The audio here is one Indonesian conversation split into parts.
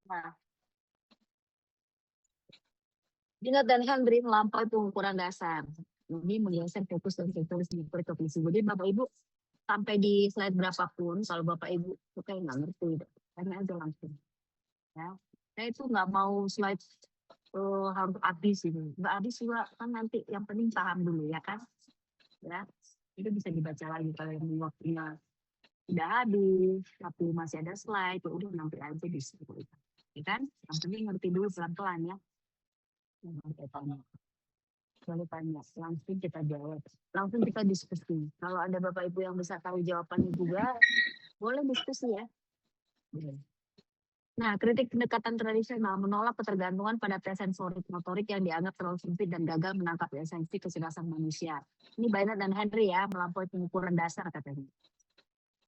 Nah, Dinat dan Henry melampaui pengukuran dasar. Ini menggeser fokus dan sektoris di provinsi. Jadi Bapak Ibu sampai di slide berapapun, kalau Bapak Ibu kayak nggak ngerti, tanya aja langsung. Ya, saya itu nggak mau slide harus habis ini, nggak habis juga kan nanti yang penting paham dulu ya kan, ya itu bisa dibaca lagi kalau yang waktunya udah habis tapi masih ada slide, ya udah nanti aja bisa, ya kan, yang penting ngerti dulu pelan-pelan ya. Lalu tanya, langsung kita jawab, langsung kita diskusi. Kalau ada Bapak Ibu yang bisa tahu jawabannya juga, boleh diskusi ya. Nah, kritik pendekatan tradisional menolak ketergantungan pada tes sensorik motorik yang dianggap terlalu sempit dan gagal menangkap esensi kecerdasan manusia. Ini Bainat dan Henry ya, melampaui pengukuran dasar katanya.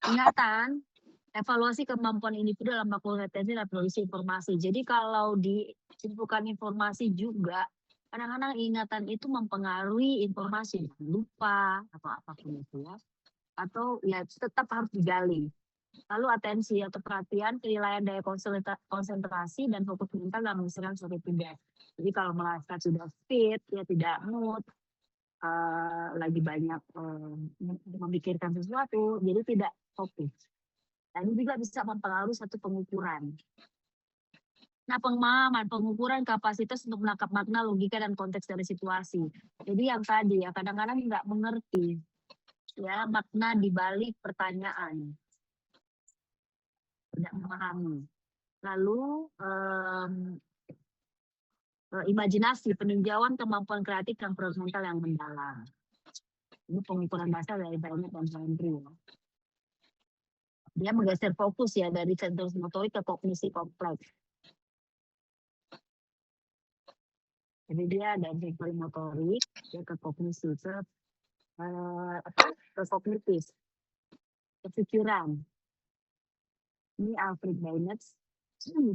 Ingatan, evaluasi kemampuan individu dalam melakukan retensi dan produksi informasi. Jadi kalau disimpulkan informasi juga, kadang-kadang ingatan itu mempengaruhi informasi, lupa atau apapun itu ya. Atau ya tetap harus digali. Lalu atensi atau perhatian, penilaian daya konsentrasi dan fokus mental dalam menyelesaikan suatu tugas. Jadi kalau merasa sudah fit, ya tidak mood, lagi banyak memikirkan sesuatu, jadi tidak fokus. Dan ini juga bisa mempengaruhi satu pengukuran. Nah, pemahaman, pengukuran kapasitas untuk menangkap makna, logika, dan konteks dari situasi. Jadi yang tadi ya, kadang-kadang nggak mengerti ya makna di balik pertanyaan. Tidak memahami. Lalu imajinasi, peninjauan kemampuan kreatif dan mental yang mendalam. Ini pengukuran dasar dari Bainat dan Henry. Dia menggeser fokus ya dari sensoris motorik ke kognisi kompleks. Jadi dia dari sensoris motorik dia ke kognisi, ke kognitif, kepikiran. Ini Alfred Bainat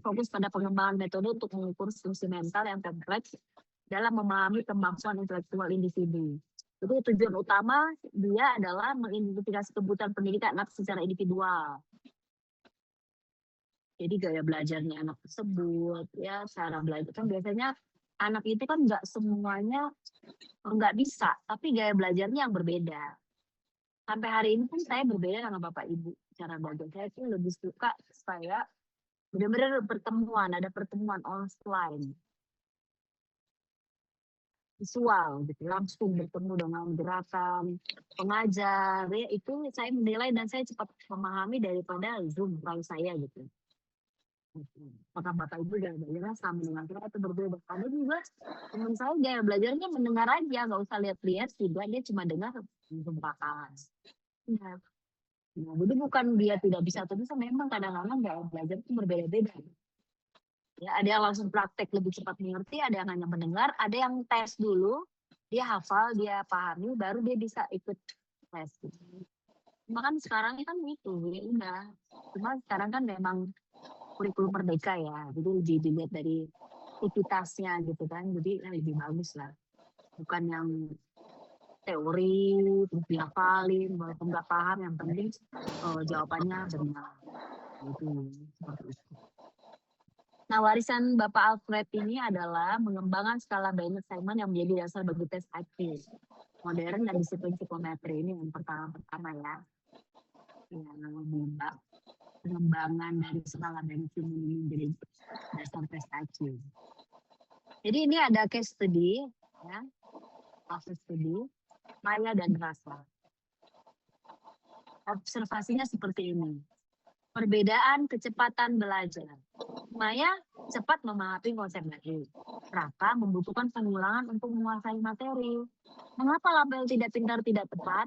fokus pada pengembangan metode untuk mengukur fungsi mental yang kompleks dalam memahami kemampuan intelektual individu. Jadi tujuan utama dia adalah mengidentifikasi kebutuhan pendidikan anak secara individual. Jadi gaya belajarnya anak tersebut, ya cara belajar kan biasanya anak itu kan nggak semuanya nggak bisa, tapi gaya belajarnya yang berbeda. Sampai hari ini pun saya berbeda dengan Bapak Ibu cara belajar. Saya itu lebih suka saya benar-benar pertemuan, ada pertemuan offline, visual gitu, langsung bertemu dengan gerakan pengajar ya, itu saya menilai dan saya cepat memahami daripada Zoom kalau saya gitu. Apakah Bapak Ibu gaya belajarnya sama dengan saya atau berbeda? Ada juga teman saya gaya belajarnya mendengar aja, nggak usah lihat-lihat, juga dia cuma dengar pembakaran. Ya. Nah, jadi bukan dia tidak bisa atau bisa, memang kadang-kadang gaya belajar itu berbeda-beda. Ya, ada yang langsung praktek lebih cepat mengerti, ada yang hanya mendengar, ada yang tes dulu, dia hafal, dia pahami, baru dia bisa ikut tes. Cuma kan sekarang kan itu, ya udah. Cuma sekarang kan memang kurikulum merdeka ya, jadi lebih dilihat dari aktivitasnya gitu kan, jadi lebih bagus lah. Bukan yang teori, terus dihafalin, walaupun nggak paham, yang penting jawabannya benar. Gitu, seperti itu. Nah, warisan Bapak Alfred ini adalah mengembangkan skala Binet-Simon yang menjadi dasar bagi tes IQ modern dan disiplin psikometri. Ini yang pertama ya. Yang pengembangan dari skala Binet-Simon ini menjadi dasar tes IQ. Jadi ini ada case study, ya, case study, maya dan rasa. Observasinya seperti ini. Perbedaan kecepatan belajar. Maya cepat memahami konsep baru. Raka membutuhkan pengulangan untuk menguasai materi. Mengapa label tidak pintar tidak tepat?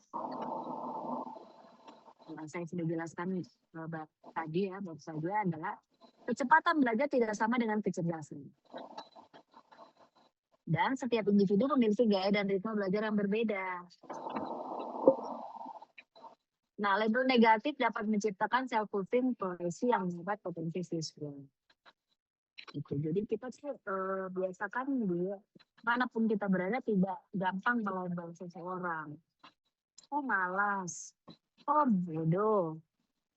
Yang saya sudah jelaskan tadi ya, baru saja adalah kecepatan belajar tidak sama dengan kecerdasan. Dan setiap individu memiliki gaya dan ritme belajar yang berbeda. Nah, label negatif dapat menciptakan self-fulfilling prophecy yang membuat potensi siswa. Gitu. Jadi kita tuh biasakan dia, manapun kita berada tidak gampang melabel seseorang. Oh malas, oh bodoh,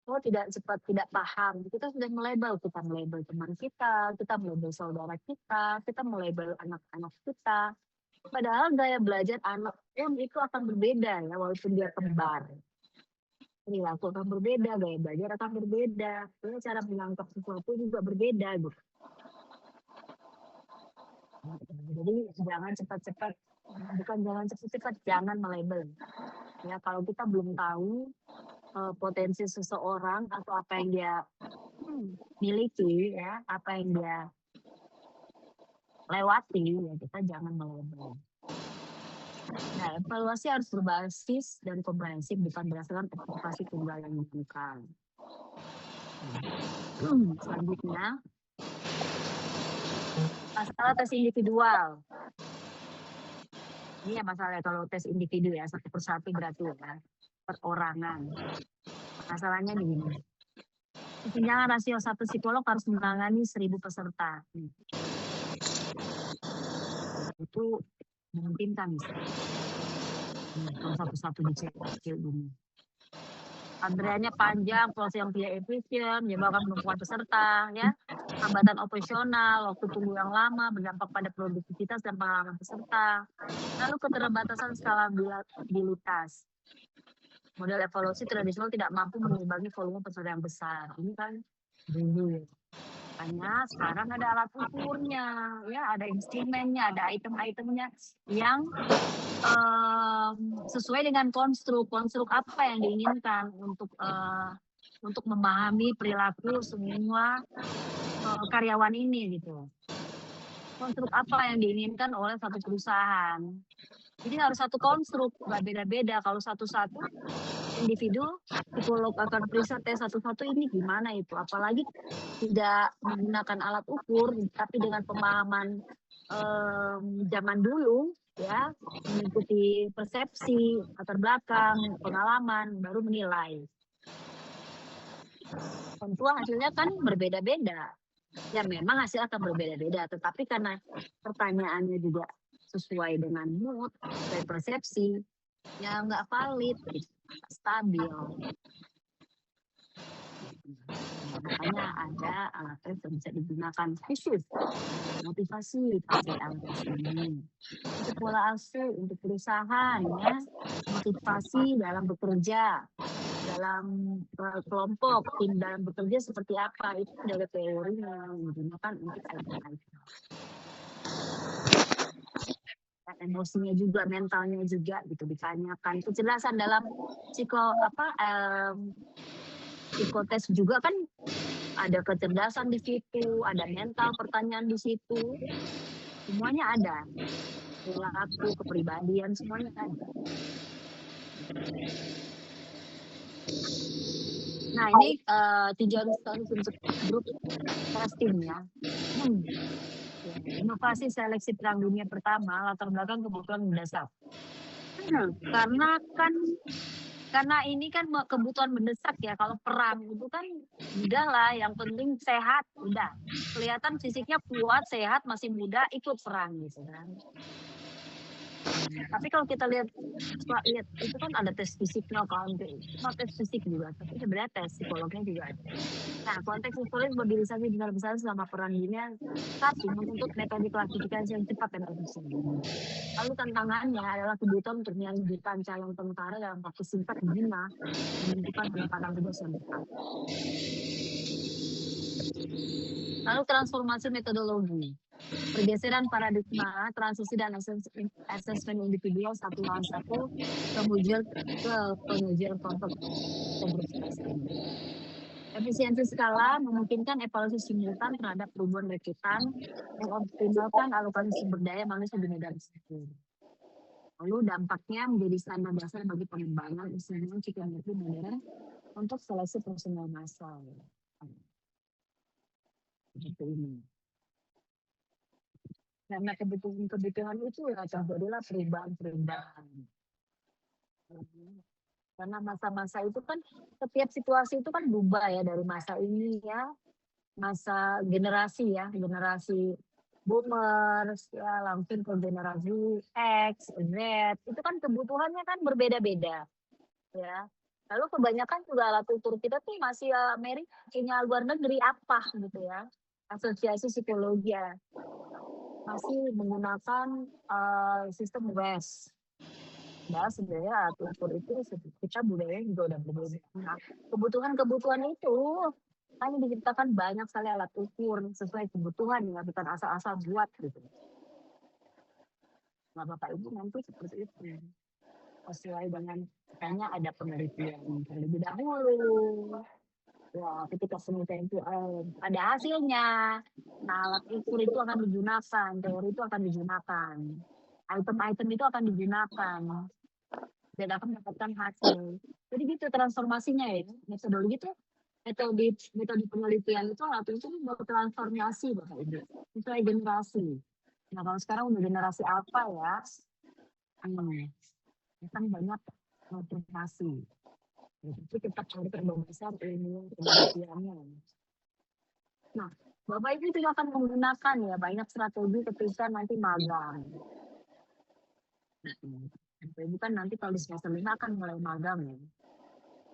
oh tidak paham, kita sudah melabel teman kita melabel saudara kita melabel anak-anak kita. Padahal gaya belajar anak pun itu akan berbeda ya, walaupun dia kembar. Perilaku akan berbeda, gaya belajar akan berbeda, cara menangkap sesuatu juga berbeda gitu. Jadi jangan cepat-cepat, jangan melabel. Ya, kalau kita belum tahu potensi seseorang atau apa yang dia miliki, ya, apa yang dia lewati, ya kita jangan melabel. Nah, evaluasi harus berbasis dan komprehensif, bukan berdasarkan observasi tunggal yang dilakukan. Selanjutnya, masalah tes individual. Ini ya masalahnya kalau tes individu ya, satu persatu berarti ya, perorangan. Masalahnya begini. Kesenjangan rasio satu psikolog harus menangani 1.000 peserta. Itu memungkinkan bisa. Kalau satu-satu dicek dulu. Antriannya panjang, proses yang tidak efisien, menyebabkan penumpukan peserta, ya, hambatan operasional, waktu tunggu yang lama, berdampak pada produktivitas dan pengalaman peserta. Lalu keterbatasan skalabilitas. Model evaluasi tradisional tidak mampu mengimbangi volume peserta yang besar. Ini kan dulu. Makanya sekarang ada alat ukurnya, ya, ada instrumennya, ada item-itemnya yang sesuai dengan konstruk apa yang diinginkan untuk memahami perilaku semua karyawan ini gitu. Konstruk apa yang diinginkan oleh satu perusahaan. Jadi harus satu konstruk, nggak beda-beda. Kalau satu-satu individu, psikolog akan periksa tes satu-satu ini gimana itu. Apalagi tidak menggunakan alat ukur, tapi dengan pemahaman zaman dulu, ya, mengikuti persepsi, latar belakang, pengalaman, baru menilai. Tentu hasilnya kan berbeda-beda. Ya memang hasil akan berbeda-beda, tetapi karena pertanyaannya juga sesuai dengan mood, sesuai persepsi, ya nggak valid, stabil. Makanya ada alat tes yang bisa digunakan khusus motivasi ini, untuk pola asuh, untuk perusahaan, ya, motivasi dalam bekerja, dalam kelompok, tim dalam bekerja seperti apa, itu dari teori yang digunakan untuk item-item. Emosinya juga, mentalnya juga gitu ditanyakan. Kecerdasan dalam psikotes juga kan ada kecerdasan di situ, ada mental pertanyaan di situ, semuanya ada. Perilaku, kepribadian, semuanya ada. Nah ini tinjauan untuk grup testing ya. Inovasi seleksi perang dunia pertama, latar belakang kebutuhan mendesak. Karena ini kan kebutuhan mendesak ya. Kalau perang itu kan udah lah, yang penting sehat, udah. Kelihatan fisiknya kuat, sehat, masih muda, ikut perang gitu kan. Tapi kalau kita lihat itu kan ada tes fisiknya kan, tes fisik juga, tapi sebenarnya tes psikolognya juga ada. Nah, konteks psikologis mobilisasi besar-besaran selama perang dunia satu menuntut metode klasifikasi yang cepat dan efisien. Lalu tantangannya adalah kebutuhan untuk melanjutkan calon tentara dalam waktu singkat guna menentukan penempatan tugas yang tepat. Lalu transformasi metodologi. Pergeseran paradigma, transisi dan asesmen individual satu lawan satu, kemudian ke pengujian kelompok kompleksitas. Efisiensi skala memungkinkan evaluasi simultan terhadap perubahan rekrutan, mengoptimalkan alokasi sumber daya manusia di negara tersebut. Lalu dampaknya menjadi standar dasar bagi pengembangan instrumen psikometri modern untuk seleksi personel massal. Seperti ini. Karena kebutuhan itu ya adalah perubahan. Karena masa-masa itu kan setiap situasi itu kan berubah ya, dari masa ini ya, masa generasi boomers ya, langsung ke generasi X, Z, itu kan kebutuhannya kan berbeda-beda ya. Lalu kebanyakan juga alat ukur kita tuh masih Mary punya luar negeri apa gitu ya. Asosiasi psikologi ya. Masih menggunakan sistem WES. Nah, sebenarnya alat ukur itu kita budaya juga udah berbeda. Nah, kebutuhan-kebutuhan itu hanya diciptakan banyak sekali alat ukur sesuai kebutuhan ya, bukan asal-asal buat gitu. Nah, Bapak Ibu nanti seperti itu. Sesuai dengan makanya ada penelitian terlebih dahulu. Ya, ketika penelitian itu ada hasilnya, nah alat ukur itu akan digunakan, teori itu akan digunakan, item-item itu akan digunakan dan akan mendapatkan hasil. Jadi gitu transformasinya ya, metodologi itu metode penelitian itu alat itu bertransformasi Bapak Ibu, sesuai generasi. Nah kalau sekarang udah generasi apa ya? Kan banyak transformasi. Itu kita cari perbandingan ilmu penelitiannya. Nah, Bapak Ibu juga akan menggunakan ya banyak strategi ketika nanti magang. Bapak Ibu kan nanti kalau di semester 5 akan mulai magang ya.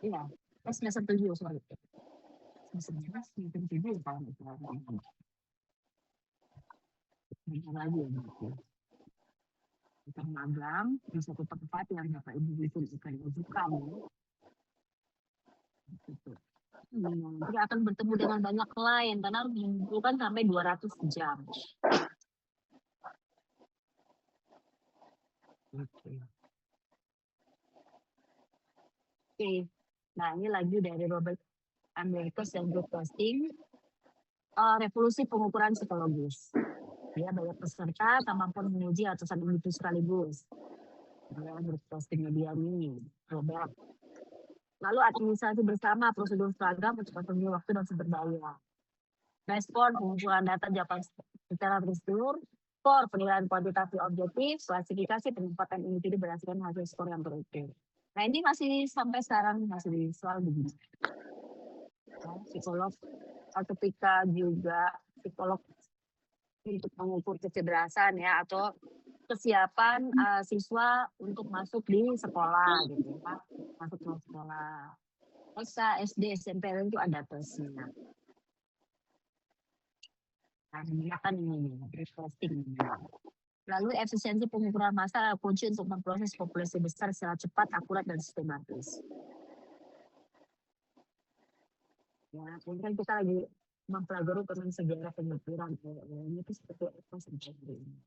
Iya, semester 7 sorry. Semester 7 kalau bentar lagi ya gitu. Kita magang di satu tempat yang Bapak Ibu itu akan rujukan ya. Gitu. Nanti akan bertemu dengan banyak klien karena harus mengumpulkan sampai 200 jam. Oke. Nah, ini lagi dari Robert Americus dan Group Posting. Revolusi pengukuran psikologis. Dia banyak peserta, kemampuan menguji ratusan individu sekaligus. Group Posting media ini, Robert. Lalu administrasi bersama, prosedur seragam untuk strategi waktu dan sumber daya. Respon pengumpulan data jawaban secara terstruktur, skor penilaian kuantitatif objektif, klasifikasi penempatan individu berdasarkan hasil skor yang terukur. Nah ini masih sampai sekarang masih di soal begini. Nah, psikolog ketika juga psikolog untuk mengukur kecerdasan ya atau kesiapan siswa untuk masuk di sekolah gitu ya, masuk ke sekolah. TK, SD, SMP itu ada tesnya. Nah, menggunakan ini reflecting. Lalu efisiensi pengukuran massa kunci untuk memproses populasi besar secara cepat, akurat, dan sistematis. Ya, mungkin kita lagi mempelajari tentang sejarah pengukuran. Ini itu seperti apa sebenarnya ini.